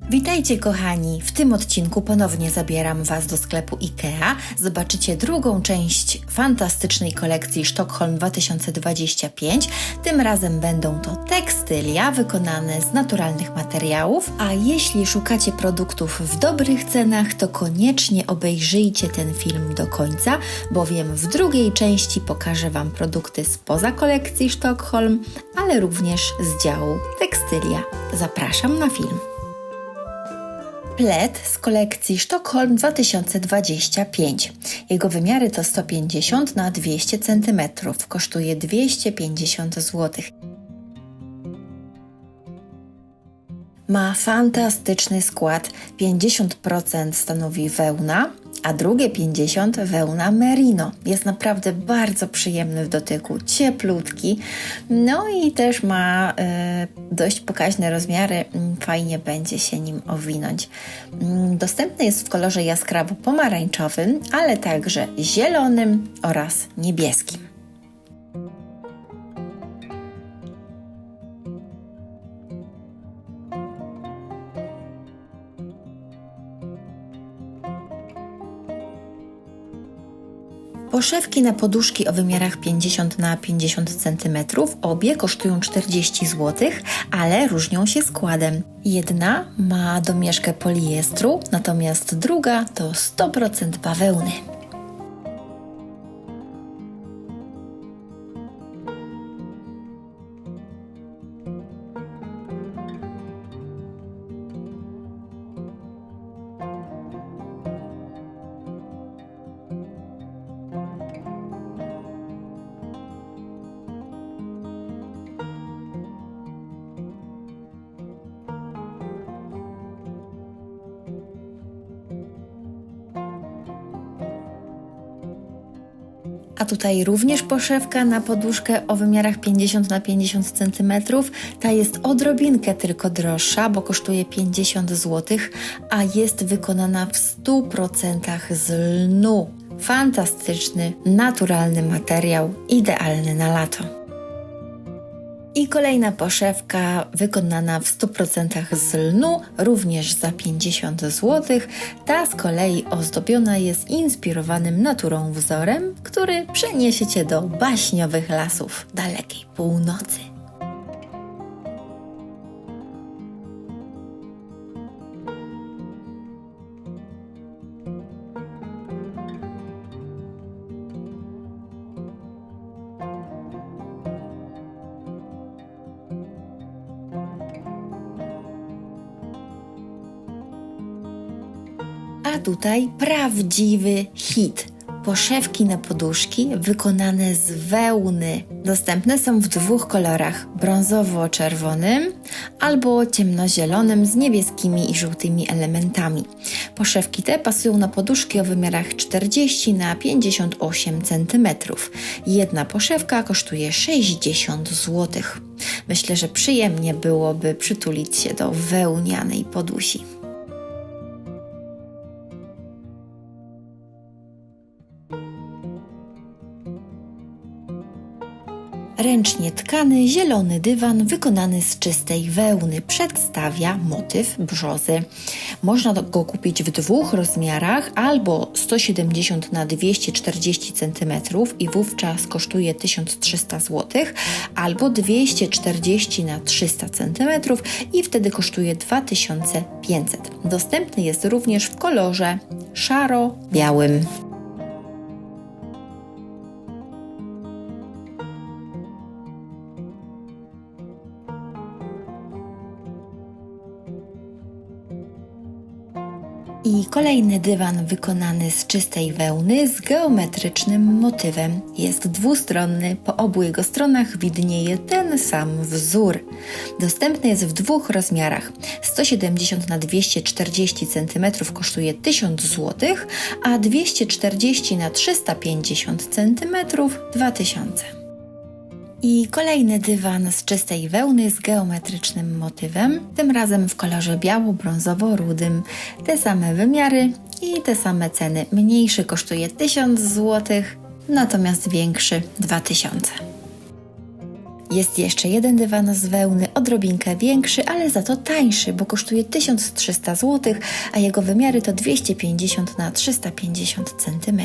Witajcie kochani! W tym odcinku ponownie zabieram Was do sklepu IKEA. Zobaczycie drugą część fantastycznej kolekcji Sztokholm 2025. Tym razem będą to tekstylia wykonane z naturalnych materiałów. A jeśli szukacie produktów w dobrych cenach, to koniecznie obejrzyjcie ten film do końca, bowiem w drugiej części pokażę Wam produkty spoza kolekcji Sztokholm, ale również z działu tekstylia. Zapraszam na film. Plet z kolekcji Sztokholm 2025. Jego wymiary to 150 na 200 cm. Kosztuje 250 zł. Ma fantastyczny skład. 50% stanowi wełna, a drugie 50% wełna merino. Jest naprawdę bardzo przyjemny w dotyku, cieplutki. No i też ma dość pokaźne rozmiary. Fajnie będzie się nim owinąć. Dostępny jest w kolorze jaskrawo-pomarańczowym, ale także zielonym oraz niebieskim. Poszewki na poduszki o wymiarach 50 na 50 cm, obie kosztują 40 zł, ale różnią się składem. Jedna ma domieszkę poliestru, natomiast druga to 100% bawełny. A tutaj również poszewka na poduszkę o wymiarach 50 na 50 cm. Ta jest odrobinkę tylko droższa, bo kosztuje 50 zł, a jest wykonana w 100% z lnu. Fantastyczny, naturalny materiał, idealny na lato. I kolejna poszewka wykonana w 100% z lnu, również za 50 zł. Ta z kolei ozdobiona jest inspirowanym naturą wzorem, który przeniesie Cię do baśniowych lasów dalekiej północy. A tutaj prawdziwy hit. Poszewki na poduszki wykonane z wełny. Dostępne są w dwóch kolorach, brązowo-czerwonym albo ciemnozielonym z niebieskimi i żółtymi elementami. Poszewki te pasują na poduszki o wymiarach 40 na 58 cm. Jedna poszewka kosztuje 60 zł. Myślę, że przyjemnie byłoby przytulić się do wełnianej podusi. Ręcznie tkany zielony dywan wykonany z czystej wełny przedstawia motyw brzozy. Można go kupić w dwóch rozmiarach, albo 170 na 240 cm i wówczas kosztuje 1300 zł, albo 240 na 300 cm i wtedy kosztuje 2500. Dostępny jest również w kolorze szaro-białym. I kolejny dywan wykonany z czystej wełny z geometrycznym motywem. Jest dwustronny, po obu jego stronach widnieje ten sam wzór. Dostępny jest w dwóch rozmiarach. 170 na 240 cm kosztuje 1000 zł, a 240 na 350 cm 2000. I kolejny dywan z czystej wełny z geometrycznym motywem, tym razem w kolorze biało-brązowo-rudym. Te same wymiary i te same ceny. Mniejszy kosztuje 1000 zł, natomiast większy 2000. Jest jeszcze jeden dywan z wełny, odrobinkę większy, ale za to tańszy, bo kosztuje 1300 zł, a jego wymiary to 250 na 350 cm.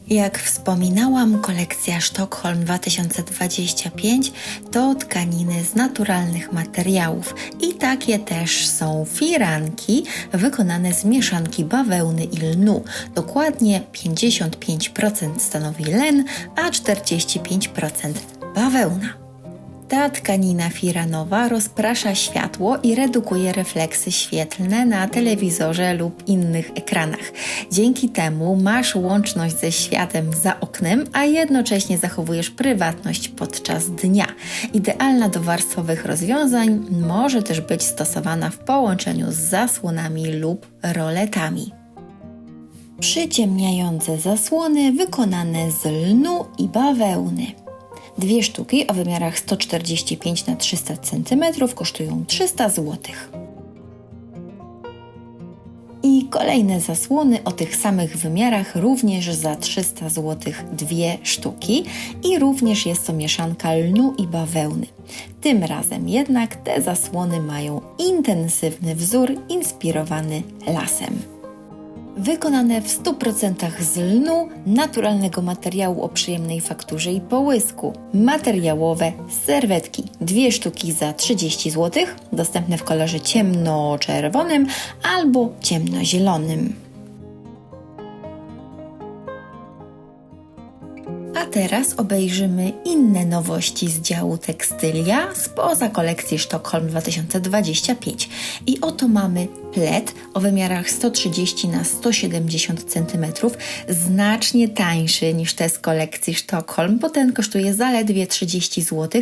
Jak wspominałam, kolekcja Sztokholm 2025 to tkaniny z naturalnych materiałów i takie też są firanki wykonane z mieszanki bawełny i lnu. Dokładnie 55% stanowi len, a 45% bawełna. Ta tkanina firanowa rozprasza światło i redukuje refleksy świetlne na telewizorze lub innych ekranach. Dzięki temu masz łączność ze światem za oknem, a jednocześnie zachowujesz prywatność podczas dnia. Idealna do warstwowych rozwiązań, może też być stosowana w połączeniu z zasłonami lub roletami. Przyciemniające zasłony wykonane z lnu i bawełny. 2 sztuki o wymiarach 145 na 300 cm kosztują 300 zł. I kolejne zasłony o tych samych wymiarach również za 300 zł 2 sztuki i również jest to mieszanka lnu i bawełny. Tym razem jednak te zasłony mają intensywny wzór inspirowany lasem. Wykonane w 100% z lnu, naturalnego materiału o przyjemnej fakturze i połysku. Materiałowe serwetki. 2 sztuki za 30 zł, dostępne w kolorze ciemno-czerwonym albo ciemnozielonym. A teraz obejrzymy inne nowości z działu tekstylia spoza kolekcji Sztokholm 2025. I oto mamy plet o wymiarach 130 na 170 cm, znacznie tańszy niż te z kolekcji Sztokholm, bo ten kosztuje zaledwie 30 zł,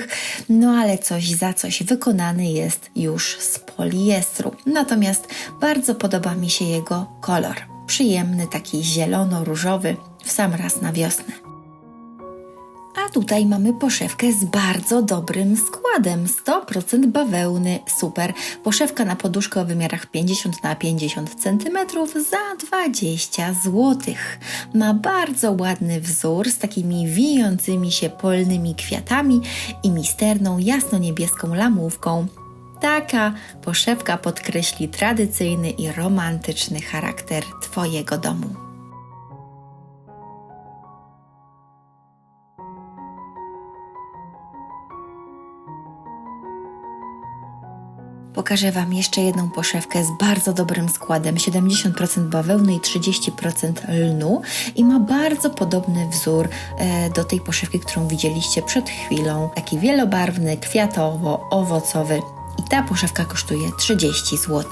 no ale coś za coś, wykonany jest już z poliestru. Natomiast bardzo podoba mi się jego kolor. Przyjemny, taki zielono-różowy, w sam raz na wiosnę. A tutaj mamy poszewkę z bardzo dobrym składem, 100% bawełny, super. Poszewka na poduszkę o wymiarach 50 na 50 cm za 20 zł. Ma bardzo ładny wzór z takimi wijącymi się polnymi kwiatami i misterną jasno-niebieską lamówką. Taka poszewka podkreśli tradycyjny i romantyczny charakter Twojego domu. Pokażę Wam jeszcze jedną poszewkę z bardzo dobrym składem, 70% bawełny i 30% lnu i ma bardzo podobny wzór do tej poszewki, którą widzieliście przed chwilą. Taki wielobarwny, kwiatowo-owocowy i ta poszewka kosztuje 30 zł.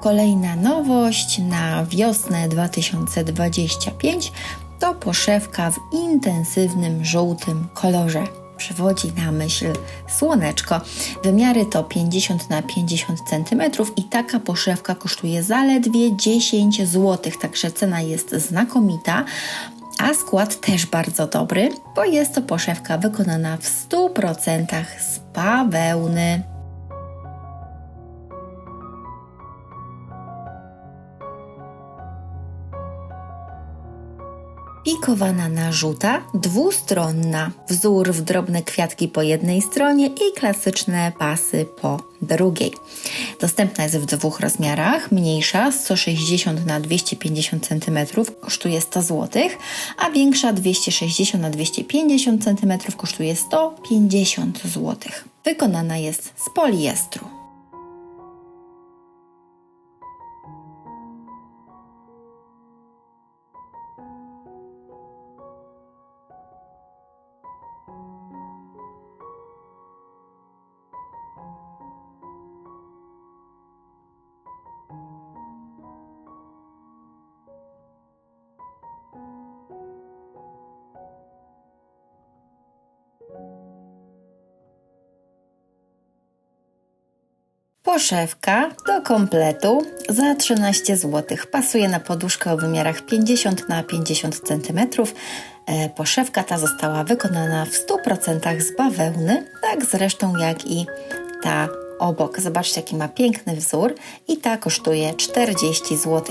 Kolejna nowość na wiosnę 2025 to poszewka w intensywnym żółtym kolorze. Przywodzi na myśl słoneczko. Wymiary to 50 na 50 cm i taka poszewka kosztuje zaledwie 10 zł, także cena jest znakomita, a skład też bardzo dobry, bo jest to poszewka wykonana w 100% z bawełny. Pikowana narzuta, dwustronna, wzór w drobne kwiatki po jednej stronie i klasyczne pasy po drugiej. Dostępna jest w 2 rozmiarach, mniejsza 160 na 250 cm kosztuje 100 zł, a większa 260 na 250 cm kosztuje 150 zł. Wykonana jest z poliestru. Poszewka do kompletu za 13 zł. Pasuje na poduszkę o wymiarach 50 na 50 cm. Poszewka ta została wykonana w 100% z bawełny, tak zresztą jak i ta obok. Zobaczcie, jaki ma piękny wzór i ta kosztuje 40 zł.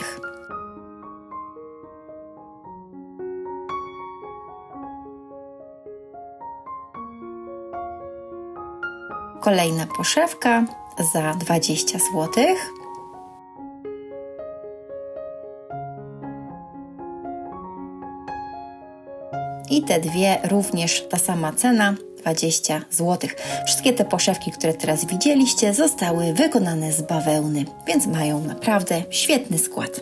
Kolejna poszewka za 20 zł. I te dwie również ta sama cena, 20 zł. Wszystkie te poszewki, które teraz widzieliście, zostały wykonane z bawełny, więc mają naprawdę świetny skład.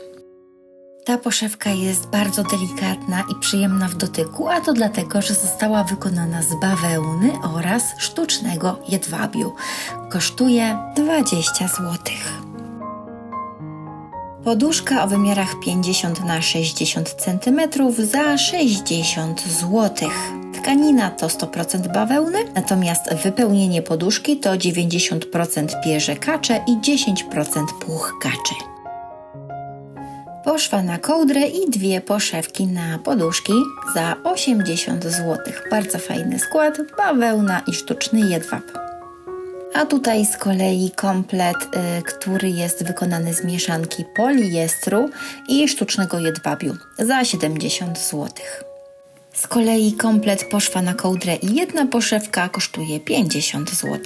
Ta poszewka jest bardzo delikatna i przyjemna w dotyku, a to dlatego, że została wykonana z bawełny oraz sztucznego jedwabiu. Kosztuje 20 zł. Poduszka o wymiarach 50 na 60 cm za 60 zł. Tkanina to 100% bawełny, natomiast wypełnienie poduszki to 90% pierze kacze i 10% puch kaczy. Poszwa na kołdrę i dwie poszewki na poduszki za 80 zł. Bardzo fajny skład, bawełna i sztuczny jedwab. A tutaj z kolei komplet, który jest wykonany z mieszanki poliestru i sztucznego jedwabiu za 70 zł. Z kolei komplet poszwa na kołdrę i jedna poszewka kosztuje 50 zł.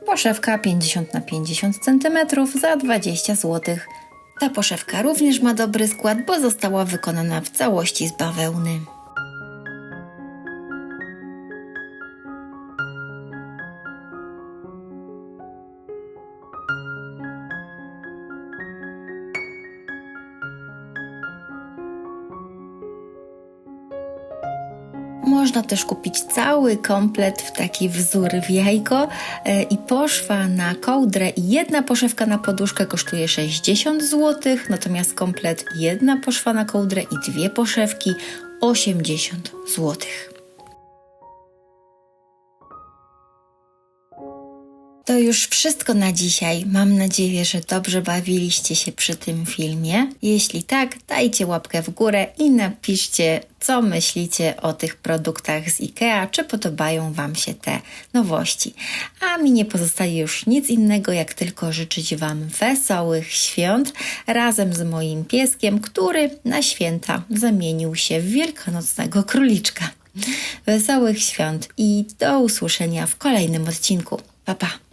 Poszewka 50 na 50 cm za 20 zł. Ta poszewka również ma dobry skład, bo została wykonana w całości z bawełny. Można też kupić cały komplet w taki wzór w jajko i poszwa na kołdrę i jedna poszewka na poduszkę kosztuje 60 zł, natomiast komplet jedna poszwa na kołdrę i dwie poszewki 80 zł. To już wszystko na dzisiaj. Mam nadzieję, że dobrze bawiliście się przy tym filmie. Jeśli tak, dajcie łapkę w górę i napiszcie, co myślicie o tych produktach z IKEA, czy podobają Wam się te nowości. A mi nie pozostaje już nic innego, jak tylko życzyć Wam wesołych świąt razem z moim pieskiem, który na święta zamienił się w wielkanocnego króliczka. Wesołych świąt i do usłyszenia w kolejnym odcinku. Pa, pa!